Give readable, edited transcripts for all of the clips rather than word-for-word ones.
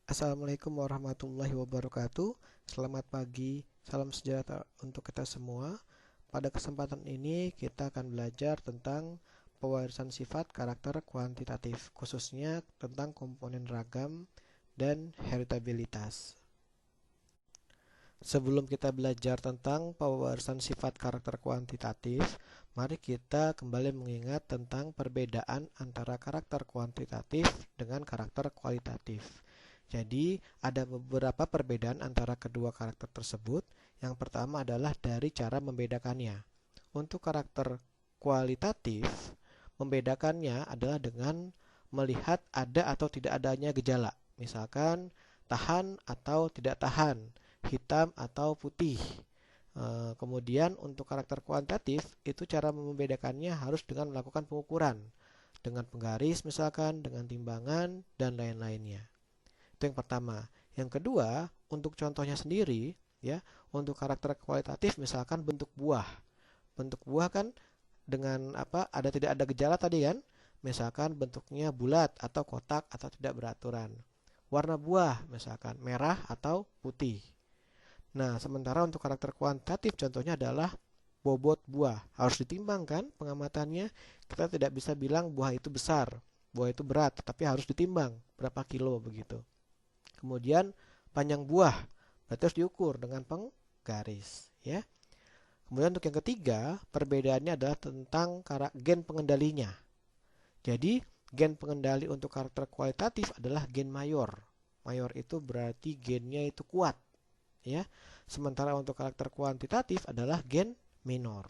Assalamualaikum warahmatullahi wabarakatuh. Selamat pagi, salam sejahtera untuk kita semua. Pada kesempatan ini kita akan belajar tentang pewarisan sifat karakter kuantitatif, khususnya tentang komponen ragam dan heritabilitas. Sebelum kita belajar tentang pewarisan sifat karakter kuantitatif, mari kita kembali mengingat tentang perbedaan antara karakter kuantitatif dengan karakter kualitatif. Jadi, ada beberapa perbedaan antara kedua karakter tersebut. Yang pertama adalah dari cara membedakannya. Untuk karakter kualitatif, membedakannya adalah dengan melihat ada atau tidak adanya gejala. Misalkan, tahan atau tidak tahan, hitam atau putih. Kemudian untuk karakter kuantitatif, itu cara membedakannya harus dengan melakukan pengukuran. Dengan penggaris misalkan, dengan timbangan, dan lain-lainnya. Itu yang pertama. Yang kedua, untuk contohnya sendiri, ya, untuk karakter kualitatif misalkan bentuk buah. Bentuk buah kan dengan apa? Ada tidak ada gejala tadi kan? Misalkan bentuknya bulat atau kotak atau tidak beraturan. Warna buah misalkan merah atau putih. Nah, sementara untuk karakter kuantitatif contohnya adalah bobot buah. Harus ditimbang kan pengamatannya. Kita tidak bisa bilang buah itu besar, buah itu berat, tapi harus ditimbang berapa kilo begitu. Kemudian panjang buah berarti harus diukur dengan penggaris, ya. Kemudian untuk yang ketiga, perbedaannya adalah tentang gen pengendalinya. Jadi, gen pengendali untuk karakter kualitatif adalah gen mayor. Mayor itu berarti gennya itu kuat, ya. Sementara untuk karakter kuantitatif adalah gen minor.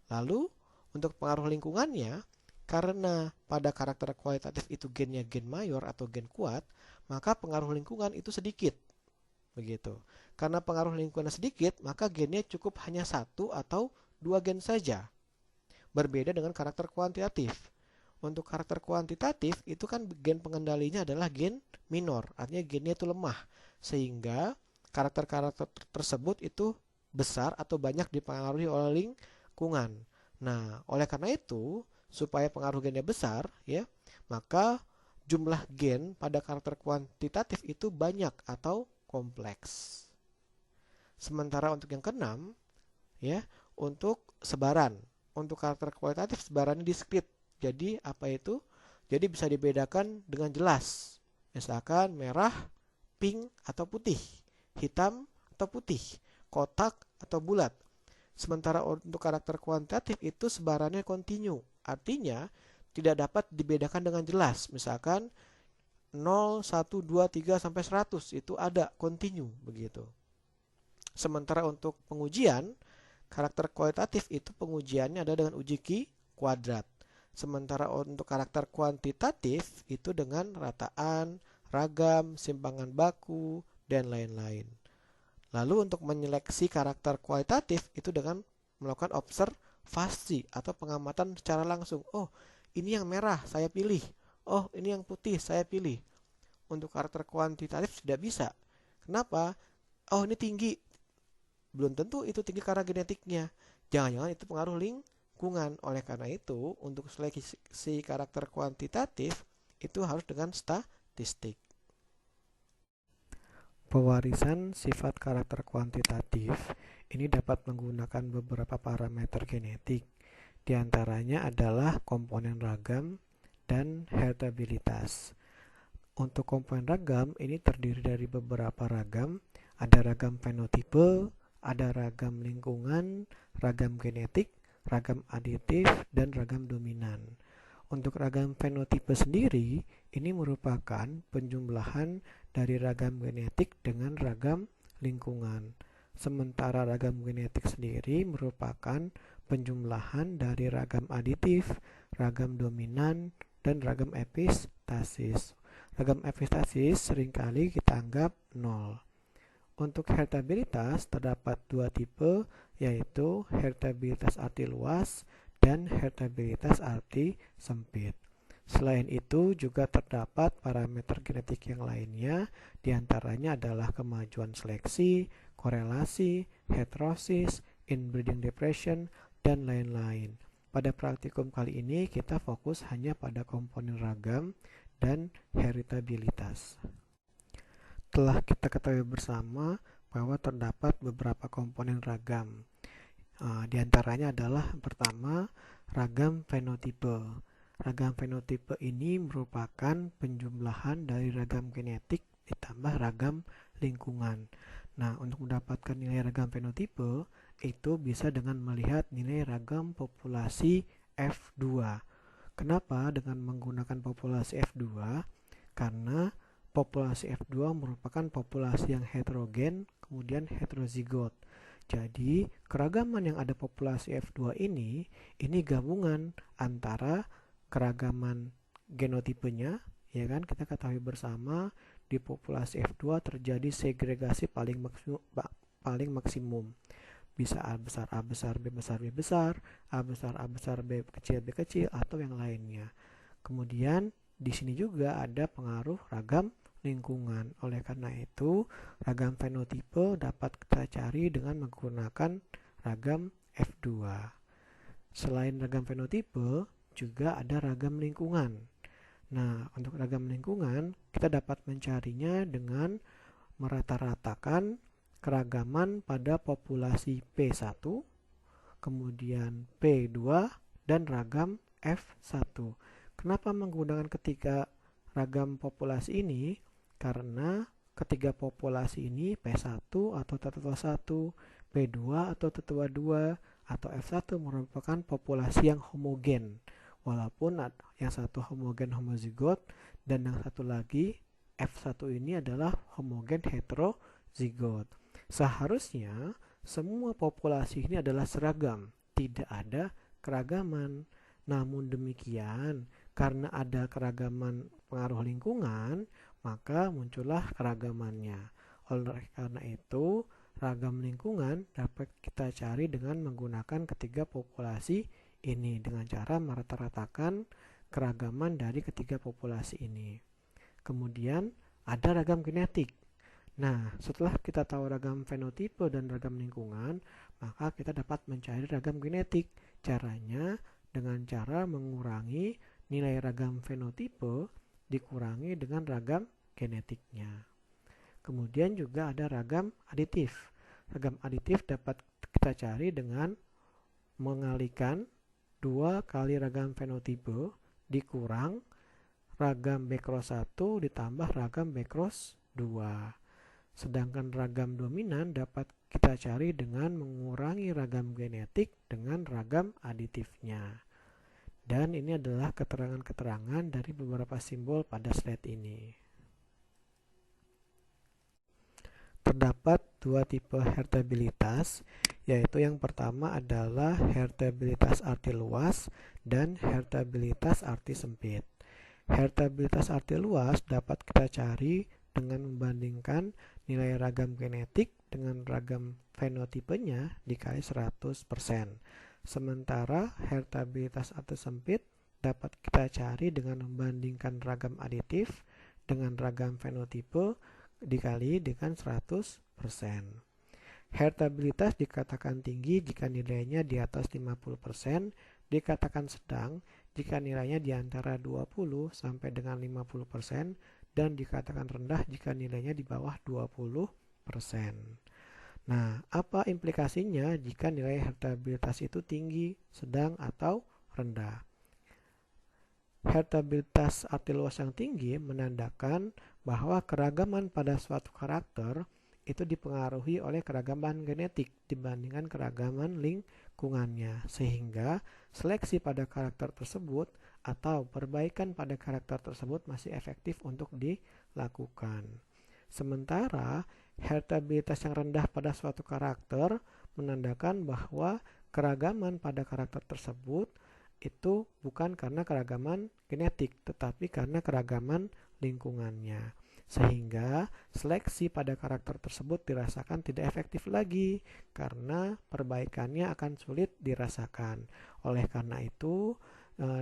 Lalu, untuk pengaruh lingkungannya, karena pada karakter kualitatif itu gennya gen mayor atau gen kuat, maka pengaruh lingkungan itu sedikit. Begitu. Karena pengaruh lingkungan sedikit, maka gennya cukup hanya satu atau dua gen saja. Berbeda dengan karakter kuantitatif. Untuk karakter kuantitatif, itu kan gen pengendalinya adalah gen minor, artinya gennya itu lemah. Sehingga karakter-karakter tersebut itu besar atau banyak dipengaruhi oleh lingkungan. Nah, oleh karena itu, supaya pengaruh gennya besar, ya, maka jumlah gen pada karakter kuantitatif itu banyak atau kompleks. Sementara untuk yang keenam, ya, untuk sebaran. Untuk karakter kualitatif sebarannya diskrit. Jadi apa itu? Jadi bisa dibedakan dengan jelas. Misalkan merah, pink atau putih, hitam atau putih, kotak atau bulat. Sementara untuk karakter kuantitatif itu sebarannya kontinu. Artinya tidak dapat dibedakan dengan jelas. Misalkan 0, 1, 2, 3 sampai 100 itu ada kontinu begitu. Sementara untuk pengujian, karakter kualitatif itu pengujiannya ada dengan uji Q kuadrat. Sementara untuk karakter kuantitatif itu dengan rataan, ragam, simpangan baku, dan lain-lain. Lalu untuk menyeleksi karakter kualitatif itu dengan melakukan observasi atau pengamatan secara langsung. Oh, ini yang merah, saya pilih. Oh, ini yang putih, saya pilih. Untuk karakter kuantitatif tidak bisa. Kenapa? Oh, ini tinggi. Belum tentu itu tinggi karena genetiknya. Jangan-jangan itu pengaruh lingkungan. Oleh karena itu, untuk seleksi karakter kuantitatif itu harus dengan statistik. Pewarisan sifat karakter kuantitatif ini dapat menggunakan beberapa parameter genetik. Di antaranya adalah komponen ragam dan heritabilitas. Untuk komponen ragam ini terdiri dari beberapa ragam. Ada ragam fenotipe, ada ragam lingkungan, ragam genetik, ragam aditif, dan ragam dominan. Untuk ragam fenotipe sendiri, ini merupakan penjumlahan dari ragam genetik dengan ragam lingkungan. Sementara ragam genetik sendiri merupakan penjumlahan dari ragam aditif, ragam dominan, dan ragam epistasis. Ragam epistasis seringkali kita anggap 0. Untuk heritabilitas terdapat dua tipe, yaitu heritabilitas arti luas dan heritabilitas arti sempit. Selain itu juga terdapat parameter genetik yang lainnya, diantaranya adalah kemajuan seleksi, korelasi, heterosis, inbreeding depression, dan lain-lain. Pada praktikum kali ini kita fokus hanya pada komponen ragam dan heritabilitas. telah kita ketahui bersama bahwa terdapat beberapa komponen ragam. Di antaranya adalah pertama, ragam fenotipe. Ragam fenotipe ini merupakan penjumlahan dari ragam genetik ditambah ragam lingkungan. Nah, untuk mendapatkan nilai ragam fenotipe, itu bisa dengan melihat nilai ragam populasi F2. Kenapa dengan menggunakan populasi F2? Karena populasi F2 merupakan populasi yang heterogen, kemudian heterozigot. Jadi, keragaman yang ada populasi F2 ini gabungan antara keragaman genotipenya, ya kan? Kita ketahui bersama di populasi F2 terjadi segregasi paling maksimum. Bisa A besar A besar, B besar B besar, A besar B kecil atau yang lainnya. Kemudian di sini juga ada pengaruh ragam lingkungan. Oleh karena itu, ragam fenotipe dapat kita cari dengan menggunakan ragam F2. Selain ragam fenotipe, juga ada ragam lingkungan. Nah, untuk ragam lingkungan, kita dapat mencarinya dengan merata-ratakan keragaman pada populasi P1, kemudian P2, dan ragam F1. Kenapa menggunakan ketiga ragam populasi ini? Karena ketiga populasi ini P1 atau tetua 1, P2 atau tetua 2, atau F1 merupakan populasi yang homogen. Walaupun yang satu homogen homozigot dan yang satu lagi F1 ini adalah homogen heterozigot. Seharusnya semua populasi ini adalah seragam, tidak ada keragaman. Namun demikian, karena ada keragaman pengaruh lingkungan, maka muncullah keragamannya. Oleh karena itu, ragam lingkungan dapat kita cari dengan menggunakan ketiga populasi ini dengan cara merata-ratakan keragaman dari ketiga populasi ini. Kemudian ada ragam genetik. Nah, setelah kita tahu ragam fenotipe dan ragam lingkungan, maka kita dapat mencari ragam genetik. Caranya dengan cara mengurangi nilai ragam fenotipe dikurangi dengan ragam genetiknya. Kemudian juga ada ragam aditif. Ragam aditif dapat kita cari dengan mengalikan 2 kali ragam fenotipe dikurang ragam B-cross 1 ditambah ragam B-cross 2. Sedangkan ragam dominan dapat kita cari dengan mengurangi ragam genetik dengan ragam aditifnya. Dan ini adalah keterangan-keterangan dari beberapa simbol pada slide ini. Terdapat 2 tipe heritabilitas, yaitu yang pertama adalah heritabilitas arti luas dan heritabilitas arti sempit. Heritabilitas arti luas dapat kita cari dengan membandingkan nilai ragam genetik dengan ragam fenotipenya dikali 100%. Sementara heritabilitas arti sempit dapat kita cari dengan membandingkan ragam aditif dengan ragam fenotipe dikali dengan 100%. Heritabilitas dikatakan tinggi jika nilainya di atas 50%, dikatakan sedang jika nilainya di antara 20 sampai dengan 50%, dan dikatakan rendah jika nilainya di bawah 20%. Nah, apa implikasinya jika nilai heritabilitas itu tinggi, sedang, atau rendah? Heritabilitas arti luas yang tinggi menandakan bahwa keragaman pada suatu karakter itu dipengaruhi oleh keragaman genetik dibandingkan keragaman lingkungannya, sehingga seleksi pada karakter tersebut atau perbaikan pada karakter tersebut masih efektif untuk dilakukan. Sementara heritabilitas yang rendah pada suatu karakter menandakan bahwa keragaman pada karakter tersebut itu bukan karena keragaman genetik, tetapi karena keragaman lingkungannya. Sehingga seleksi pada karakter tersebut dirasakan tidak efektif lagi karena perbaikannya akan sulit dirasakan. Oleh karena itu,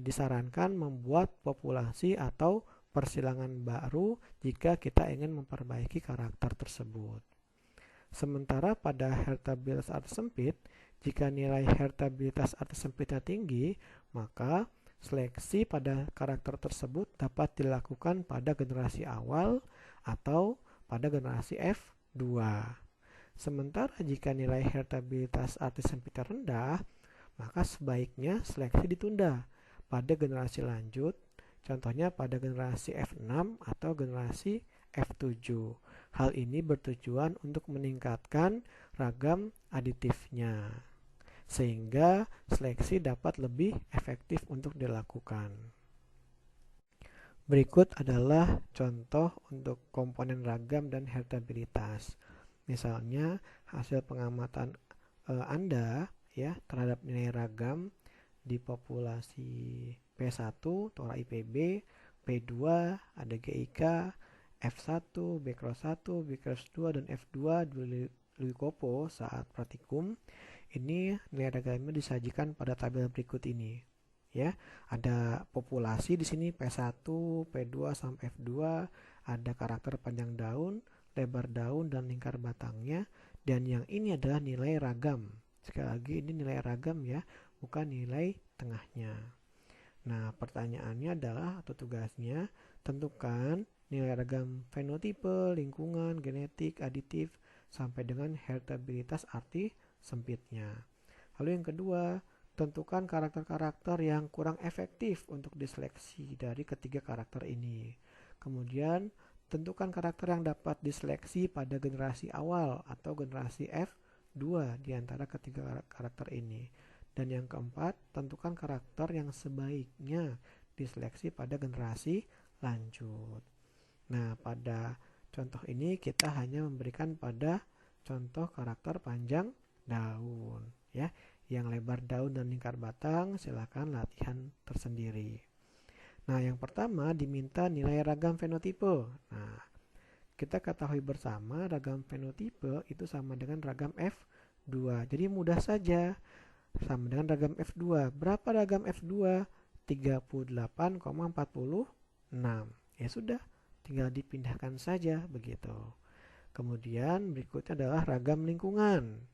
disarankan membuat populasi atau persilangan baru jika kita ingin memperbaiki karakter tersebut. Sementara pada heritabilitas arti sempit, jika nilai heritabilitas arti sempitnya tinggi, maka seleksi pada karakter tersebut dapat dilakukan pada generasi awal atau pada generasi F2. Sementara jika nilai heritabilitas arti sempitnya rendah, maka sebaiknya seleksi ditunda pada generasi lanjut, contohnya pada generasi F6 atau generasi F7. Hal ini bertujuan untuk meningkatkan ragam aditifnya, sehingga seleksi dapat lebih efektif untuk dilakukan. Berikut adalah contoh untuk komponen ragam dan heritabilitas. Misalnya hasil pengamatan Anda ya terhadap nilai ragam di populasi P1, Tora IPB, P2, ada GIK, F1, B-Cross 1, B-Cross 2, dan F2 di Leukopo saat praktikum. Ini nilai ragamnya disajikan pada tabel berikut ini. Ya, ada populasi di sini P1, P2 sampai F2, ada karakter panjang daun, lebar daun dan lingkar batangnya, dan yang ini adalah nilai ragam. Sekali lagi ini nilai ragam ya, bukan nilai tengahnya. Nah, pertanyaannya adalah atau tugasnya tentukan nilai ragam fenotipe, lingkungan, genetik, aditif sampai dengan heritabilitas arti sempitnya. Lalu yang kedua, tentukan karakter-karakter yang kurang efektif untuk diseleksi dari ketiga karakter ini. Kemudian, tentukan karakter yang dapat diseleksi pada generasi awal atau generasi F2 di antara ketiga karakter ini. Dan yang keempat, tentukan karakter yang sebaiknya diseleksi pada generasi lanjut. Nah, pada contoh ini kita hanya memberikan pada contoh karakter panjang daun ya. Yang lebar daun dan lingkar batang silakan latihan tersendiri. Nah, yang pertama diminta nilai ragam fenotipe. Nah, kita ketahui bersama ragam fenotipe itu sama dengan ragam F2. Jadi mudah saja. Sama dengan ragam F2. Berapa ragam F2? 38,46. Ya sudah, tinggal dipindahkan saja begitu. Kemudian berikutnya adalah ragam lingkungan.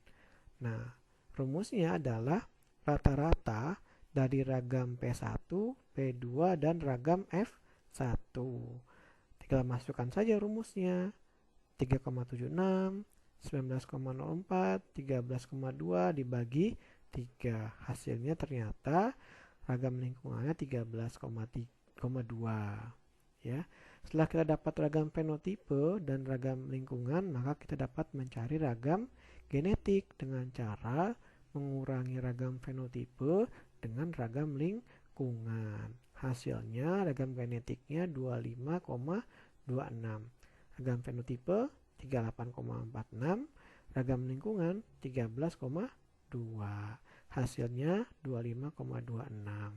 Nah, rumusnya adalah rata-rata dari ragam P1, P2, dan ragam F1. Tinggal masukkan saja rumusnya. 3,76, 19,04, 13,2 dibagi 3. Hasilnya ternyata ragam lingkungannya 13,2. Ya. Setelah kita dapat ragam fenotipe dan ragam lingkungan, maka kita dapat mencari ragam genetik dengan cara mengurangi ragam fenotipe dengan ragam lingkungan. Hasilnya ragam genetiknya 25,26. Ragam fenotipe 38,46, ragam lingkungan 13,2. Hasilnya 25,26.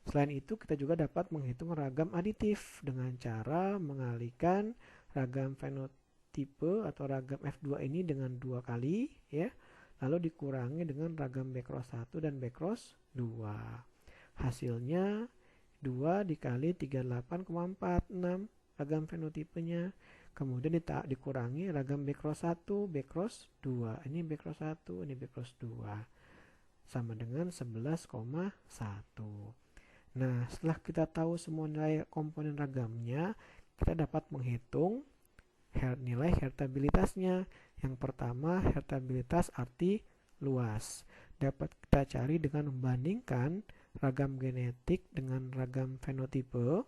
Selain itu kita juga dapat menghitung ragam aditif dengan cara mengalihkan ragam fenotipe atau ragam F2 ini dengan 2 kali ya, lalu dikurangi dengan ragam B-Cross 1 dan B-Cross 2. Hasilnya 2 dikali 38,46 ragam fenotipenya, kemudian dikurangi ragam B-Cross 1, B-Cross 2. Ini B-Cross 1, ini B-Cross 2. Sama dengan 11,1. Nah, setelah kita tahu semua nilai komponen ragamnya, kita dapat menghitung nilai heritabilitasnya. Yang pertama, heritabilitas arti luas. Dapat kita cari dengan membandingkan ragam genetik dengan ragam fenotipe.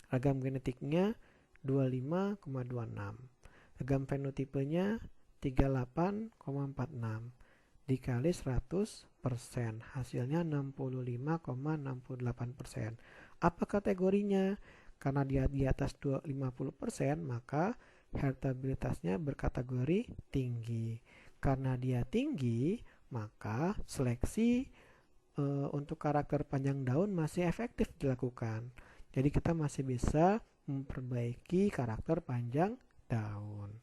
Ragam genetiknya 25,26. Ragam fenotipenya 38,46. Dikali 100%, hasilnya 65,68%. Apa kategorinya? Karena dia di atas 50%, maka heritabilitasnya berkategori tinggi. Karena dia tinggi, maka seleksi untuk karakter panjang daun masih efektif dilakukan. Jadi kita masih bisa memperbaiki karakter panjang daun.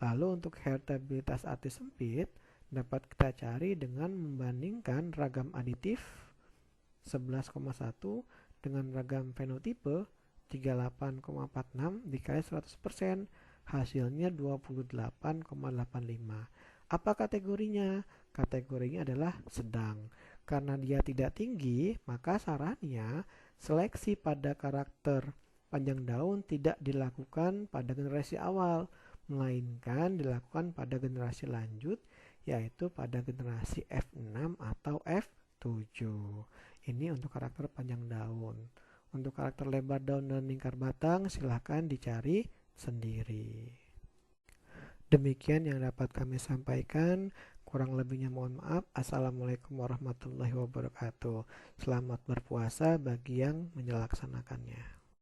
Lalu untuk heritabilitas arti sempit dapat kita cari dengan membandingkan ragam aditif 11,1 dengan ragam fenotipe 38,46 dikali 100%, hasilnya 28,85. Apa kategorinya? Kategorinya adalah sedang. Karena dia tidak tinggi, maka sarannya seleksi pada karakter panjang daun tidak dilakukan pada generasi awal, melainkan dilakukan pada generasi lanjut, yaitu pada generasi F6 atau F7. Ini untuk karakter panjang daun. Untuk karakter lebar daun dan lingkar batang, silahkan dicari sendiri. Demikian yang dapat kami sampaikan. Kurang lebihnya mohon maaf. Assalamualaikum warahmatullahi wabarakatuh. Selamat berpuasa bagi yang menyelaksanakannya.